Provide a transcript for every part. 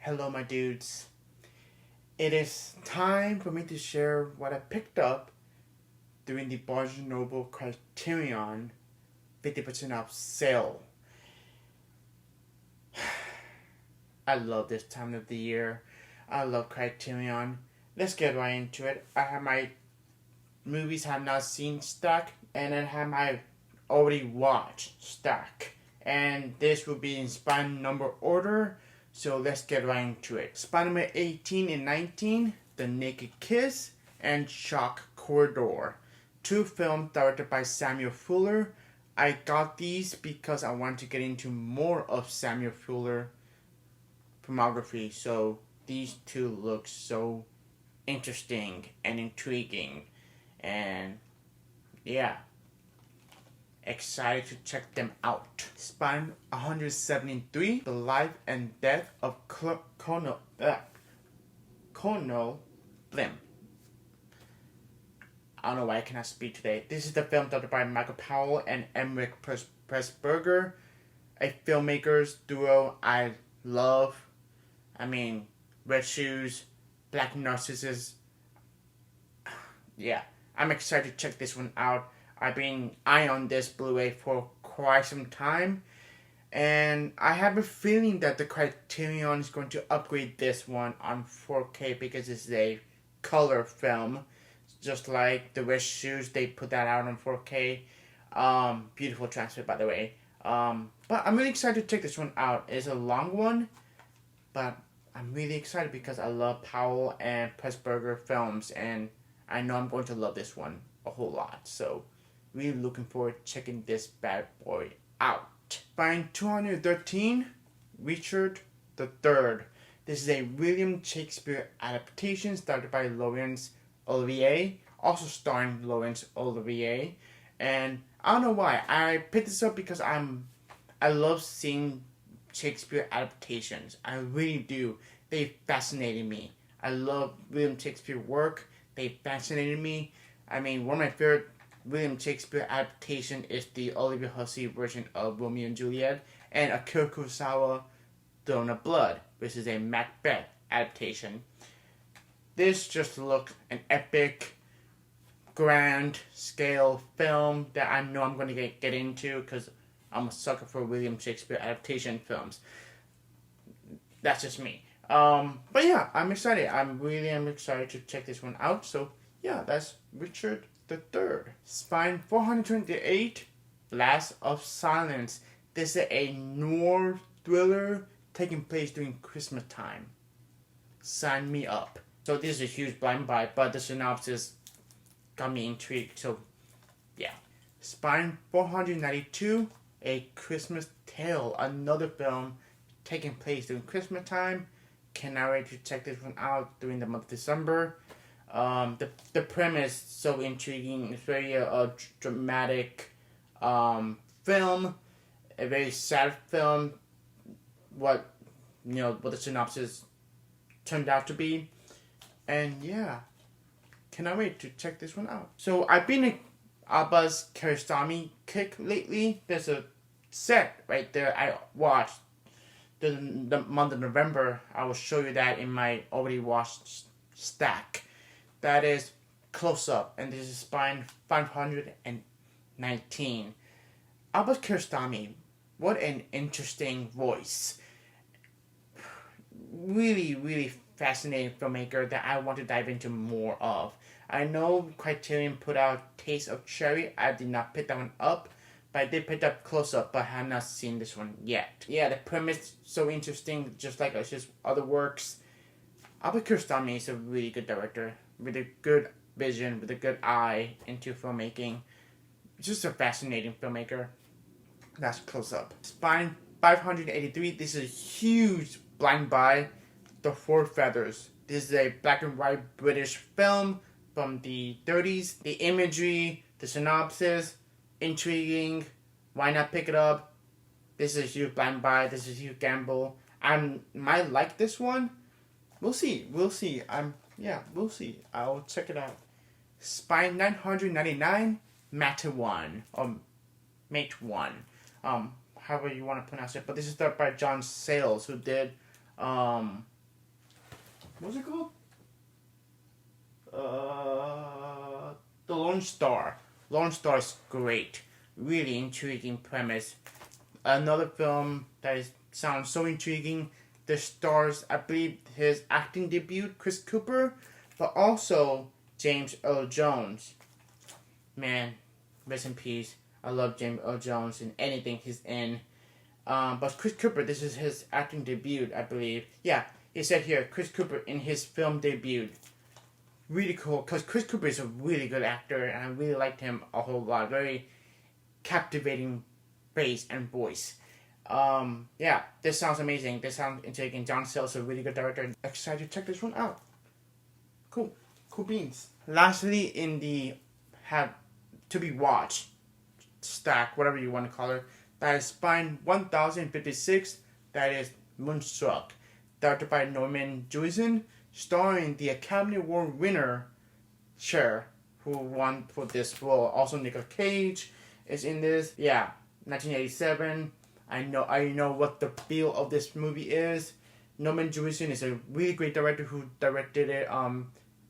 Hello, my dudes. It is time for me to share what I picked up during the Barnes& Noble Criterion 50% off sale. I love this time of the year. I love Criterion. Let's get right into it. I have my movies I have not seen stack, and I have my already watched stack. And this will be in Spider number order. So let's get right into it. Spider-Man 18 and 19, The Naked Kiss, and Shock Corridor. Two films directed by Samuel Fuller. I got these because I want to get into more of Samuel Fuller filmography. So these two look so interesting and intriguing. And yeah. Excited to check them out. Spine 173, The Life and Death of Colonel Blim. I don't know why I cannot speak today. This is the film directed by Michael Powell and Emmerich Pressburger, a filmmakers duo I love. Red Shoes, Black Narcissus. Yeah, I'm excited to check this one out. I've been eyeing on this Blu-ray for quite some time, and I have a feeling that the Criterion is going to upgrade this one on 4K because it's a color film, just like the Red Shoes. They put that out on 4K. Beautiful transfer, by the way. But I'm really excited to check this one out. It's a long one, but I'm really excited because I love Powell and Pressburger films, and I know I'm going to love this one a whole lot. So really looking forward to checking this bad boy out. Spine 213, Richard III. This is a William Shakespeare adaptation started by Laurence Olivier, also starring Laurence Olivier. And I don't know why. I picked this up because I love seeing Shakespeare adaptations. I really do. They fascinated me. I love William Shakespeare work. They fascinated me. One of my favorite William Shakespeare adaptation is the Oliver Hussey version of Romeo and Juliet, and Akira Kurosawa Throne of Blood, which is a Macbeth adaptation. This just looks an epic, grand scale film that I know I'm going to get into because I'm a sucker for William Shakespeare adaptation films. That's just me. But yeah, I'm excited. I really am excited to check this one out. So yeah, that's Richard the Third. Spine 428, Blast of Silence. This is a noir thriller taking place during Christmas time. Sign me up. So this is a huge blind buy, but the synopsis got me intrigued. So yeah. Spine 492, A Christmas Tale. Another film taking place during Christmas time. Cannot wait to check this one out during the month of December. The premise so intriguing. It's very dramatic film, a very sad film. What the synopsis turned out to be, and yeah, cannot wait to check this one out. So I've been a Abbas Kiarostami kick lately. There's a set right there I watched the month of November. I will show you that in my already watched stack. That is Close Up, and this is Spine 519. Abbas Kiarostami, what an interesting voice. Really, really fascinating filmmaker that I want to dive into more of. I know Criterion put out Taste of Cherry. I did not pick that one up, but I did pick up Close Up, but I have not seen this one yet. Yeah, the premise so interesting, just like his other works. Abbas Kiarostami is a really good director with a good vision, with a good eye into filmmaking. Just a fascinating filmmaker. That's Close Up. Spine 583. This is a huge blind buy. The Four Feathers. This is a black and white British film from the 30s. The imagery, the synopsis, intriguing. Why not pick it up? This is a huge blind buy. This is a huge gamble. I might like this one. We'll see. We'll see. We'll see. I'll check it out. Spine 999, Matewan. Mate 1. However you want to pronounce it. But this is done by John Sayles, who did what's it called? The Lone Star. Lone Star is great. Really intriguing premise. Another film that sounds so intriguing. The stars, I believe, his acting debut, Chris Cooper, but also James Earl Jones. Man, rest in peace. I love James Earl Jones in anything he's in. But Chris Cooper, this is his acting debut, I believe. Yeah, it said here, Chris Cooper in his film debut. Really cool, because Chris Cooper is a really good actor, and I really liked him a whole lot. Very captivating face and voice. Yeah, this sounds amazing. This sounds intriguing. John Sayles is a really good director. Excited to check this one out. Cool beans. Lastly, in the have to be watched stack, whatever you want to call it, that is Spine 1056. That is Moonstruck, directed by Norman Jewison, starring the Academy Award winner Cher, who won for this role. Also, Nicolas Cage is in this. Yeah, 1987. I know what the feel of this movie is. Norman Jewison is a really great director who directed it.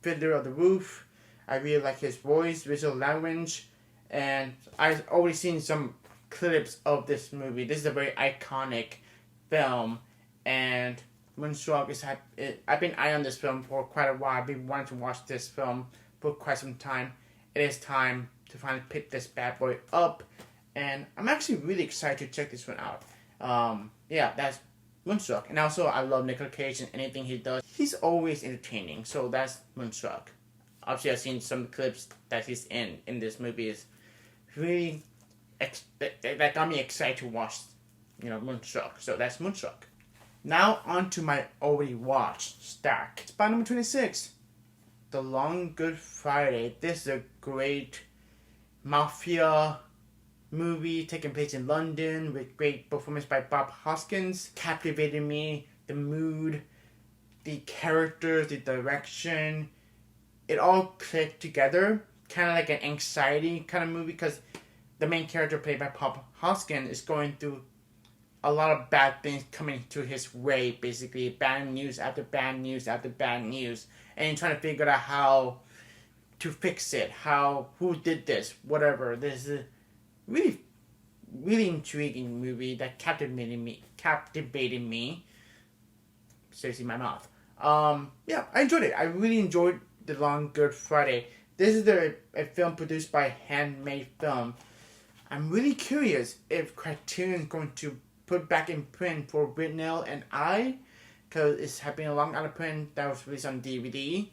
Fiddler of the Roof. I really like his voice, visual language, and I've already seen some clips of this movie. This is a very iconic film, and Moonstruck is. I've been eyeing on this film for quite a while. I've been wanting to watch this film for quite some time. It is time to finally pick this bad boy up, and I'm actually really excited to check this one out. Yeah, that's Moonstruck. And also, I love Nicolas Cage and anything he does. He's always entertaining, so that's Moonstruck. Obviously, I've seen some clips that he's in this movie. Is really that got me excited to watch, Moonstruck. So that's Moonstruck. Now on to my already watched stack. Spot number 26, The Long Good Friday. This is a great mafia movie taking place in London with great performance by Bob Hoskins. Captivated me. The mood, the characters, the direction, it all clicked together. Kind of like an anxiety kind of movie, because the main character played by Bob Hoskins is going through a lot of bad things coming to his way, basically. Bad news after bad news after bad news. And trying to figure out how to fix it. Who did this, whatever. This is a really, really intriguing movie that captivated me. Seriously, my mouth. Yeah, I enjoyed it. I really enjoyed The Long Good Friday. This is a film produced by Handmade Film. I'm really curious if Criterion is going to put back in print for Whitnell and I, because it's been a long out of print that was released on DVD.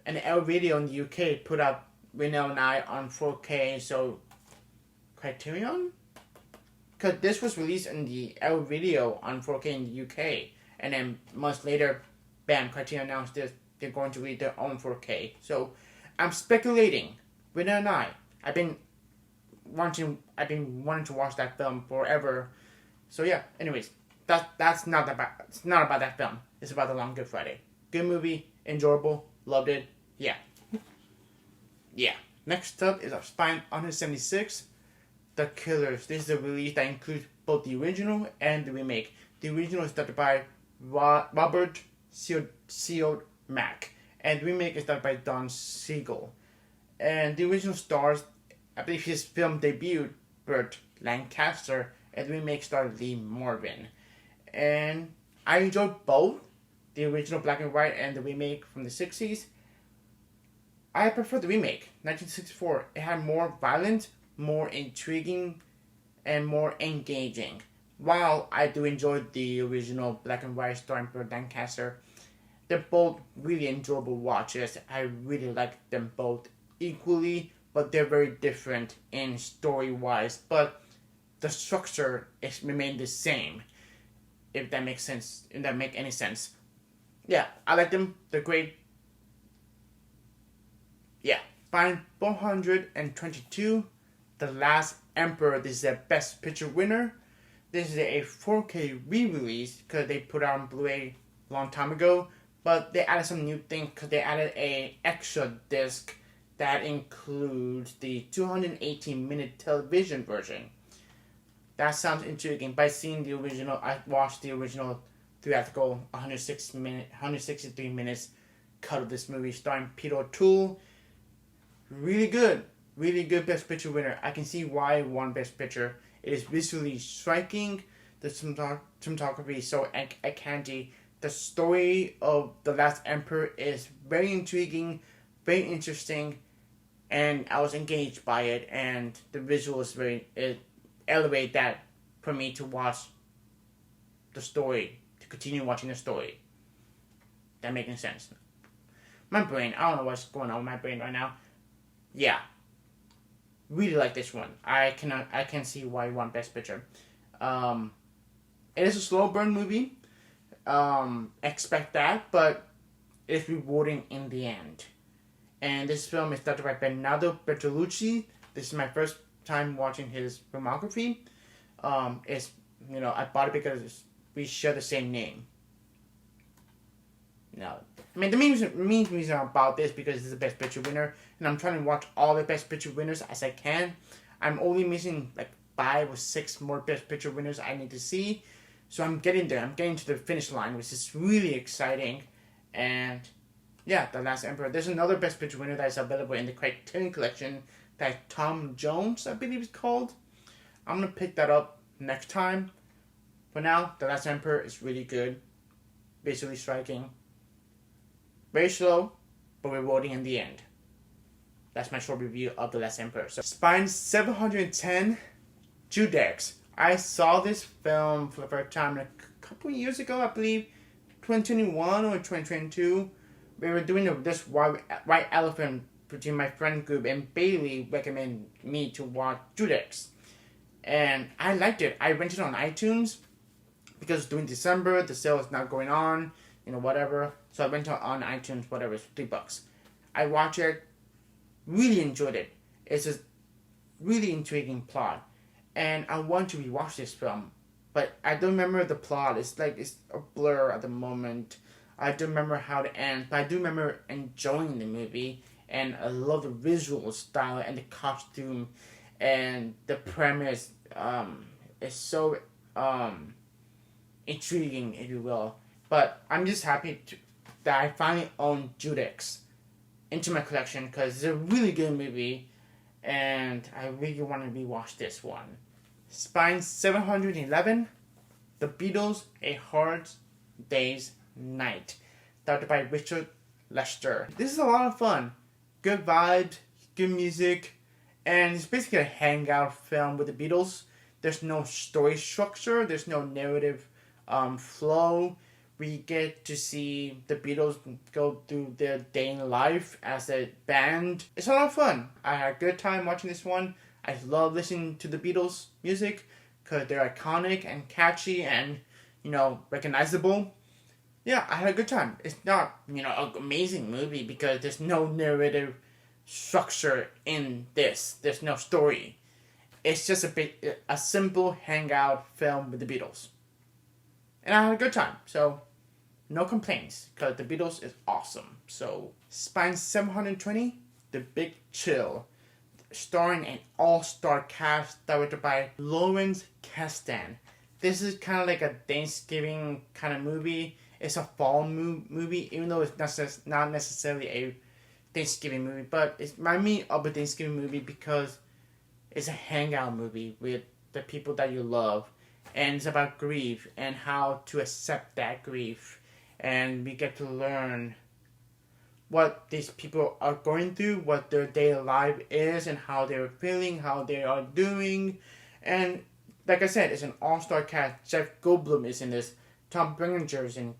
And L Video in the UK put out Whitnell and I on 4K, so Criterion? Because this was released in the L Video on 4K in the UK, and then months later, bam, Criterion announced this. They're going to release their own 4K. So I'm speculating. Whitnell and I've been wanting to watch that film forever. So yeah, anyways, it's not about that film. It's about The Long Good Friday. Good movie, enjoyable, loved it. Yeah. Yeah. Next up is our Spine 176, The Killers. This is a release that includes both the original and the remake. The original is directed by Robert Mack, and the remake is directed by Don Siegel. And the original stars, I believe his film debut, Burt Lancaster, and the remake starred Lee Marvin. And I enjoyed both, the original black and white and the remake from the 60s. I prefer the remake, 1964. It had more violence, more intriguing, and more engaging. While I do enjoy the original black and white starring Burt Lancaster, they're both really enjoyable watches. I really like them both equally, but they're very different in story-wise. But the structure is remained the same, if that makes sense. If that make any sense. Yeah, I like them. They're great. Yeah. Spine 422, The Last Emperor. This is a Best Picture winner. This is a 4K re-release because they put out on Blu-ray a long time ago. But they added some new things because they added a extra disc that includes the 218-minute television version. That sounds intriguing. By seeing the original, I watched the original theatrical 163 minutes cut of this movie starring Peter O'Toole. Really good Best Picture winner. I can see why it won Best Picture. It is visually striking. The cinematography is so eye-candy. The story of The Last Emperor is very intriguing, very interesting, and I was engaged by it. And the visuals it elevate that for me to watch the story, to continue watching the story. That making sense? My brain, I don't know what's going on with my brain right now. Yeah. Really like this one. I can see why it won Best Picture. It is a slow burn movie. Expect that, but it's rewarding in the end. And this film is directed by Bernardo Bertolucci. This is my first time watching his filmography. I bought it because we share the same name. No, I mean the main reason about this because it's the Best Picture winner, and I'm trying to watch all the Best Picture winners as I can. I'm only missing like 5 or 6 more Best Picture winners I need to see, so I'm getting there. I'm getting to the finish line, which is really exciting. And yeah, The Last Emperor. There's another Best Picture winner that is available in the Criterion collection that Tom Jones, I believe, is called. I'm gonna pick that up next time. For now, The Last Emperor is really good, visually striking. Very slow, but rewarding in the end. That's my short review of The Last Emperor. So, Spine 710, Judex. I saw this film for the first time a couple years ago, I believe, 2021 or 2022. We were doing this White Elephant between my friend group, and Bailey recommended me to watch Judex. And I liked it. I rented it on iTunes because during December, the sale is not going on. Whatever. So I went on iTunes, whatever, it's $3. I watched it, really enjoyed it. It's a really intriguing plot. And I want to rewatch this film. But I don't remember the plot. It's a blur at the moment. I don't remember how it ends, but I do remember enjoying the movie. And I love the visual style and the costume. And the premise is so intriguing, if you will. But I'm just happy that I finally own Judex into my collection because it's a really good movie and I really want to rewatch this one. Spine 711, The Beatles, A Hard Day's Night, directed by Richard Lester. This is a lot of fun. Good vibes, good music, and it's basically a hangout film with the Beatles. There's no story structure, there's no narrative flow. We get to see the Beatles go through their day in life as a band. It's a lot of fun. I had a good time watching this one. I love listening to the Beatles music because they're iconic and catchy and, recognizable. Yeah, I had a good time. It's not, an amazing movie because there's no narrative structure in this. There's no story. It's just a simple hangout film with the Beatles. And I had a good time, so no complaints, because the Beatles is awesome. So, Spine 720, The Big Chill, starring an all-star cast directed by Lawrence Kasdan. This is kind of like a Thanksgiving kind of movie. It's a fall movie, even though it's not necessarily a Thanksgiving movie, but it reminds me of a Thanksgiving movie because it's a hangout movie with the people that you love. And it's about grief and how to accept that grief. And we get to learn what these people are going through, what their daily life is, and how they're feeling, how they are doing. And like I said, it's an all-star cast. Jeff Goldblum is in this. Tom Berenger is in.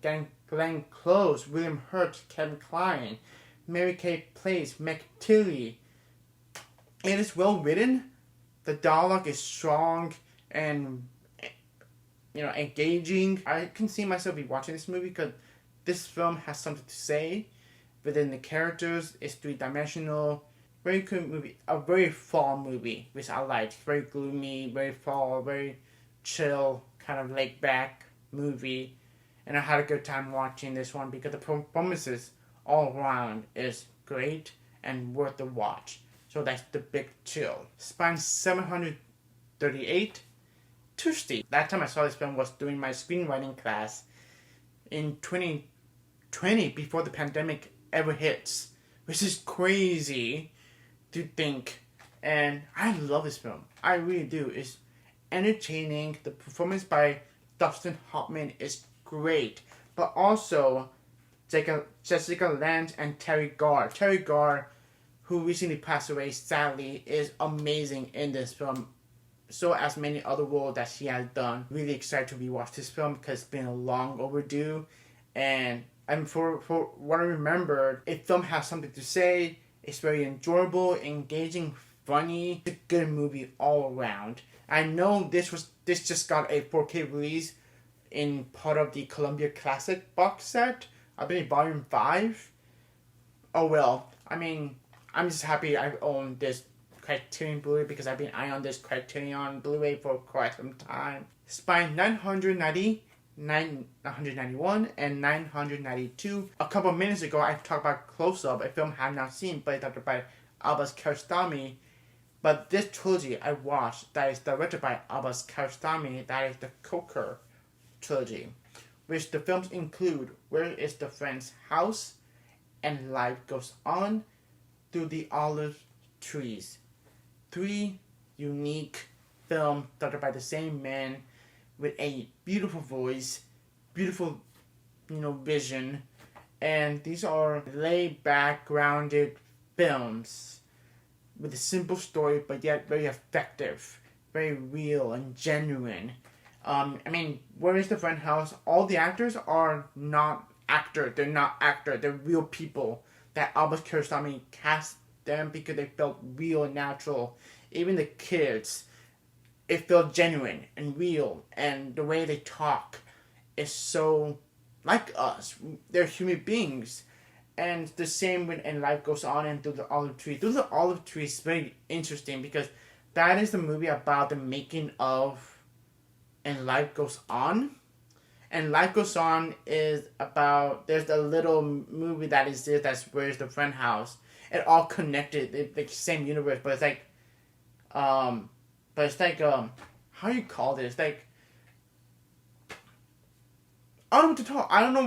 Glenn Close, William Hurt, Kevin Kline, Mary Kay Place, Meg Tilly. It is well written. The dialogue is strong and engaging. I can see myself be watching this movie because this film has something to say. Within the characters, it's 3-dimensional. Very good movie. A very fall movie, which I liked. Very gloomy, very fall, very chill, kind of laid back movie. And I had a good time watching this one because the performances all around is great and worth the watch. So that's The Big Chill. Spine 738, Tuesday. That time I saw this film was during my screenwriting class. in 2020 before the pandemic ever hits, which is crazy to think. And I love this film. I really do. It's entertaining. The performance by Dustin Hoffman is great, but also Jessica Lange and Terry Garr. Terry Garr, who recently passed away, sadly, is amazing in this film. So as many other roles that she has done. Really excited to rewatch this film because it's been a long overdue. And for what I remember, the film has something to say. It's very enjoyable, engaging, funny. It's a good movie all around. I know this just got a 4K release in part of the Columbia Classic box set. I believe Volume 5. Oh well. I mean, I'm just happy I own this Criterion Blu-ray because I've been eyeing on this Criterion Blu-ray for quite some time. Spine 990, 991, and 992. A couple minutes ago, I talked about Close Up, a film I have not seen, but it's directed by Abbas Kiarostami. But this trilogy I watched that is directed by Abbas Kiarostami, that is the Coker trilogy, which the films include Where is the Friend's House and Life Goes On Through the Olive Trees. 3 unique films directed by the same man with a beautiful voice, beautiful, vision, and these are laid back, grounded films with a simple story, but yet very effective, very real and genuine. Where is the Friend House? All the actors are not actors. They're not actors. They're real people that Abbas Kiarostami cast them because they felt real and natural. Even the kids, it felt genuine and real, and the way they talk is so like us. They're human beings. And the same when And Life Goes On and Through the Olive Tree. Through the Olive Tree is very interesting because that is the movie about the making of And Life Goes On. And Life Goes On is about, there's a little movie that is there that's Where's the Friend House. It all connected, it's the same universe, but it's like, how do you call this? Like, I don't know what to talk. I don't know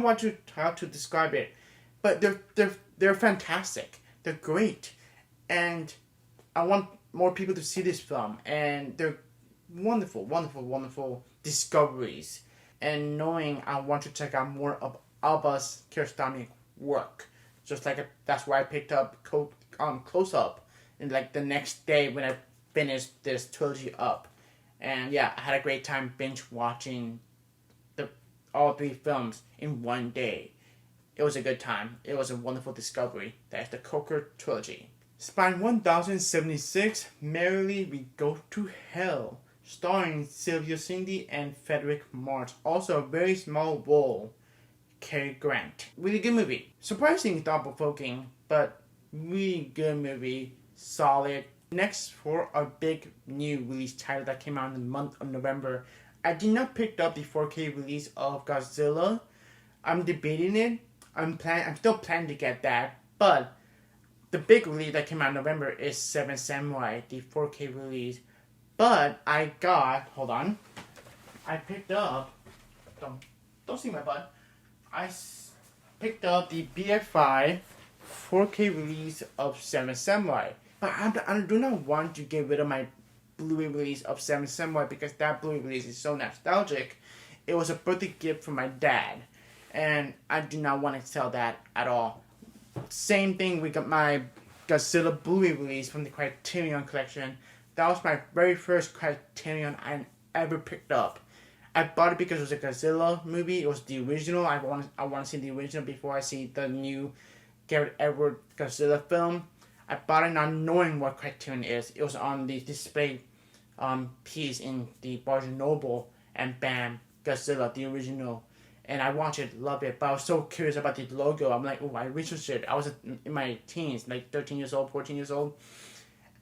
how to describe it, but they're fantastic. They're great, and I want more people to see this film. And they're wonderful, wonderful, wonderful discoveries. And knowing I want to check out more of Abbas Kiarostami work, that's why I picked up Close Up, and like the next day when I finished this trilogy up. And yeah, I had a great time binge watching all 3 films in one day. It was a good time. It was a wonderful discovery. That's the Coker trilogy. Spine 1076, Merrily We Go to Hell, starring Sylvia Cindy and Frederick March. Also a very small role, Cary Grant. Really good movie. Surprisingly thought-provoking, but really good movie. Solid. Next, for a big new release title that came out in the month of November, I did not pick up the 4K release of Godzilla. I'm debating it. I'm still planning to get that, but the big release that came out in November is Seven Samurai, the 4K release. But I picked up, don't see my butt. I picked up the BFI 4K release of Seven Samurai. But I do not want to get rid of my Blu-ray release of Seven Samurai because that Blu-ray release is so nostalgic. It was a birthday gift from my dad, and I do not want to sell that at all. Same thing with my Godzilla Blu-ray release from the Criterion collection. That was my very first Criterion I ever picked up. I bought it because it was a Godzilla movie. It was the original. I want to see the original before I see the new Garrett Edwards Godzilla film. I bought it not knowing what Criterion is. It was on the display piece in the Barnes & Noble, and bam, Godzilla, the original. And I watched it, loved it, but I was so curious about the logo. I'm like, I researched it. I was in my teens, like 13 years old, 14 years old,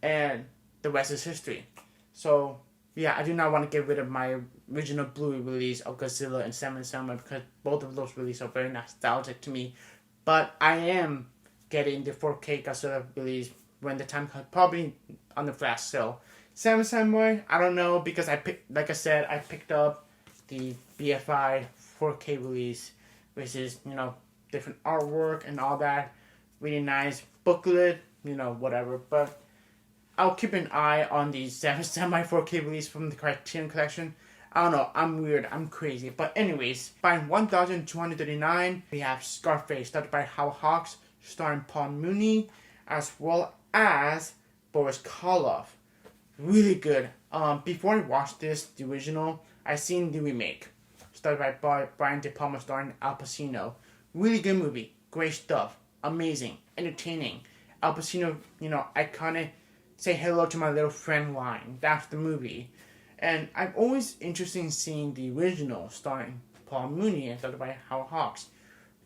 and the rest is history. So, yeah, I do not want to get rid of my original Blu-ray release of Godzilla and Seven Samurai because both of those releases are very nostalgic to me. But I am getting the 4K Godzilla release when the time comes, probably on the flash sale. Seven Samurai, I don't know, because I picked up the BFI 4K release which is, different artwork and all that. Really nice booklet, whatever. But I'll keep an eye on the semi 4K release from the Criterion Collection. I don't know, I'm weird, I'm crazy. But anyways, by 1239, we have Scarface, started by Howard Hawks, starring Paul Mooney, as well as Boris Karloff. Really good. Before I watched this, the original, I seen the remake, started by Brian De Palma, starring Al Pacino. Really good movie, great stuff, amazing, entertaining. Al Pacino, iconic, say hello to my little friend line. That's the movie. And I'm always interested in seeing the original starring Paul Mooney and started by Howard Hawks.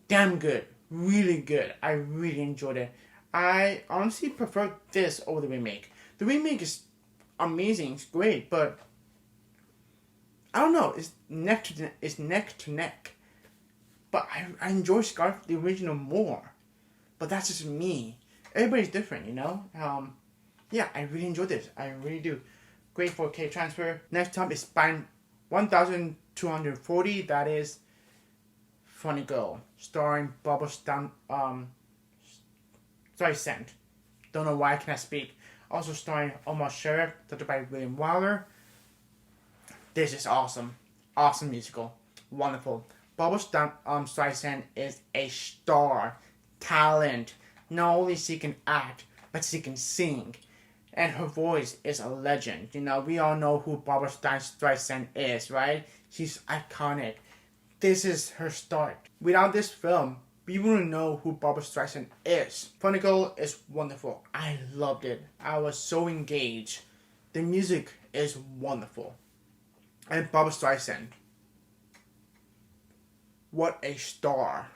Damn good. Really good. I really enjoyed it. I honestly prefer this over the remake. The remake is amazing. It's great, but I don't know. It's neck to neck. But I enjoy the original more. But that's just me. Everybody's different, Yeah, I really enjoyed this. I really do. Great 4K transfer. Next up is by 1240. That is Funny Girl, starring Barbara Streisand. Don't know why I cannot speak. Also starring Omar Sharif, directed by William Wyler. This is awesome. Awesome musical. Wonderful. Barbara Streisand is a star. Talent. Not only she can act, but she can sing. And her voice is a legend. We all know who Barbara Streisand is, right? She's iconic. This is her start. Without this film, we wouldn't know who Barbara Streisand is. Funny Girl is wonderful. I loved it. I was so engaged. The music is wonderful. And Barbara Streisand. What a star.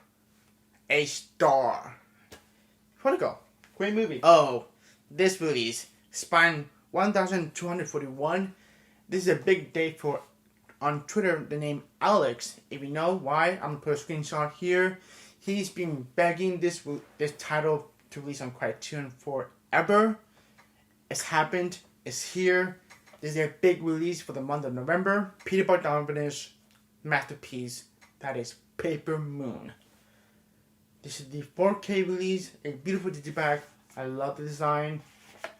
A star. Funny Girl. Great movie. Oh, this release. Span 1241. This is a big day for, on Twitter, the name Alex. If you know why, I'm going to put a screenshot here. He's been begging this title to release on Criterion forever. It's happened. It's here. This is a big release for the month of November. Peter Bogdanovich's masterpiece. That is Paper Moon. This is the 4K release. A beautiful digipack. I love the design.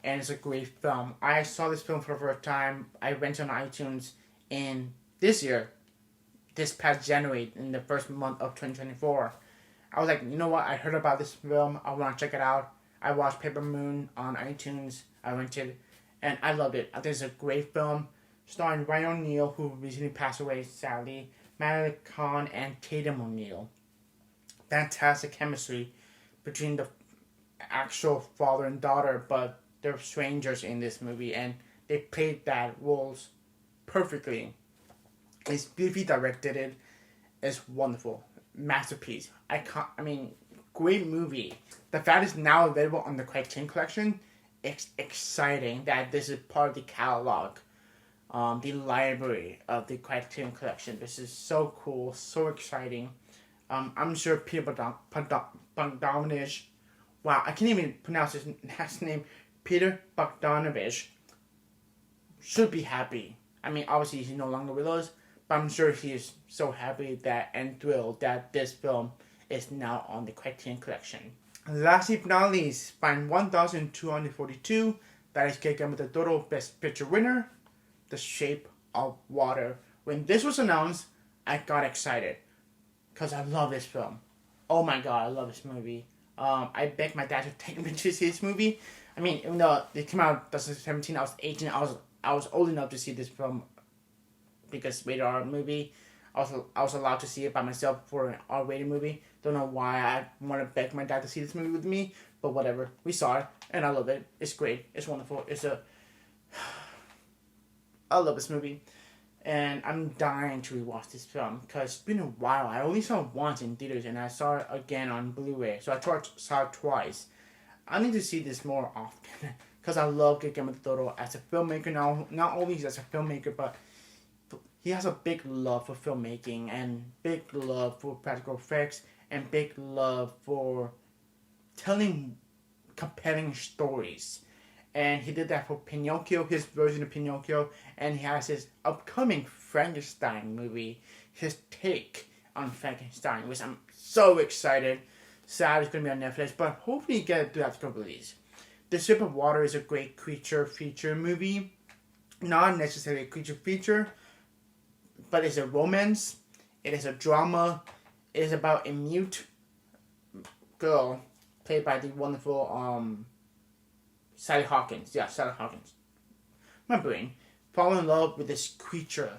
And it's a great film. I saw this film for the first time. I went on iTunes in this past January, in the first month of 2024. I was like, you know what? I heard about this film. I want to check it out. I watched Paper Moon on iTunes. I rented, and I loved it. I think it's a great film, starring Ryan O'Neal, who recently passed away, sadly, Madeline Kahn, and Tatum O'Neal. Fantastic chemistry between the actual father and daughter, but they're strangers in this movie, and they played that roles perfectly. It's beautifully directed. It's wonderful. Masterpiece. Great movie. The fact it's now available on the Criterion Collection, it's exciting that this is part of the catalog, the library of the Criterion Collection. This is so cool, so exciting. I'm sure Peter Bogdanovich, wow, I can't even pronounce his last name, Peter Bogdanovich, should be happy. Obviously he's no longer with us, but I'm sure he is so happy and thrilled that this film is now on the Criterion Collection. Lastly but not least, by 1242, that is Guillermo del Toro Best Picture winner, The Shape of Water. When this was announced, I got excited, because I love this film. Oh my god, I love this movie. I begged my dad to take me to see this movie. Even though it came out in 2017, I was 18. I was old enough to see this film because rated R movie. I was allowed to see it by myself for an R-rated movie. Don't know why I want to beg my dad to see this movie with me, but whatever. We saw it, and I love it. It's great. It's wonderful. I love this movie, and I'm dying to rewatch this film because it's been a while. I only saw it once in theaters, and I saw it again on Blu-ray, so I saw it twice. I need to see this more often because I love Guillermo del Toro as a filmmaker now. Not only as a filmmaker, but he has a big love for filmmaking and big love for practical effects and big love for telling compelling stories. And he did that for Pinocchio, his version of Pinocchio, and he has his upcoming Frankenstein movie, his take on Frankenstein, which I'm so excited. Sad it's going to be on Netflix, but hopefully you get a theatrical release. The Shape of Water is a great creature feature movie. Not necessarily a creature feature, but it's a romance. It is a drama. It is about a mute girl played by the wonderful Sally Hawkins. Yeah, Sally Hawkins. My brain. Fall in love with this creature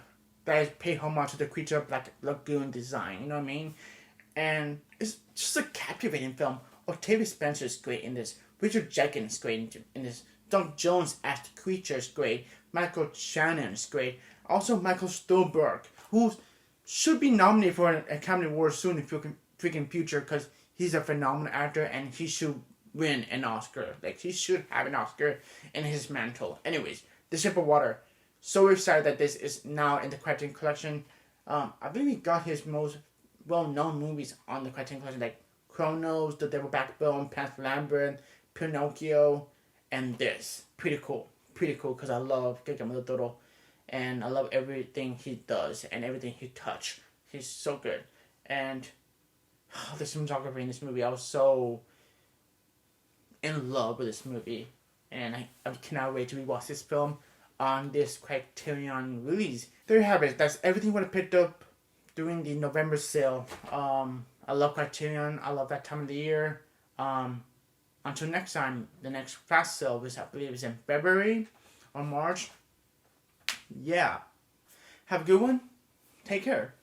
that is paid homage to the creature of Black Lagoon design. You know what I mean? And it's just a captivating film. Octavia Spencer is great in this. Richard Jenkins is great in this. Doug Jones as the creature is great. Michael Shannon is great. Also Michael Stuhlbarg, who should be nominated for an Academy Award soon in the freaking future because he's a phenomenal actor and he should win an Oscar. Like, he should have an Oscar in his mantle. Anyways, The Shape of Water. So excited that this is now in the Criterion Collection. I believe he got his most well-known movies on the Criterion Collection, like Chronos, The Devil Backbone, Pan's Labyrinth, Pinocchio, and this. Pretty cool. Pretty cool because I love Guillermo del Toro. And I love everything he does and everything he touches. He's so good. And the cinematography in this movie, I was so in love with this movie. And I cannot wait to rewatch this film on this Criterion release. There you have it. That's everything what I picked up during the November sale. I love Criterion. I love that time of the year. Until next time, the next flash sale, which I believe is in February or March. Yeah. Have a good one. Take care.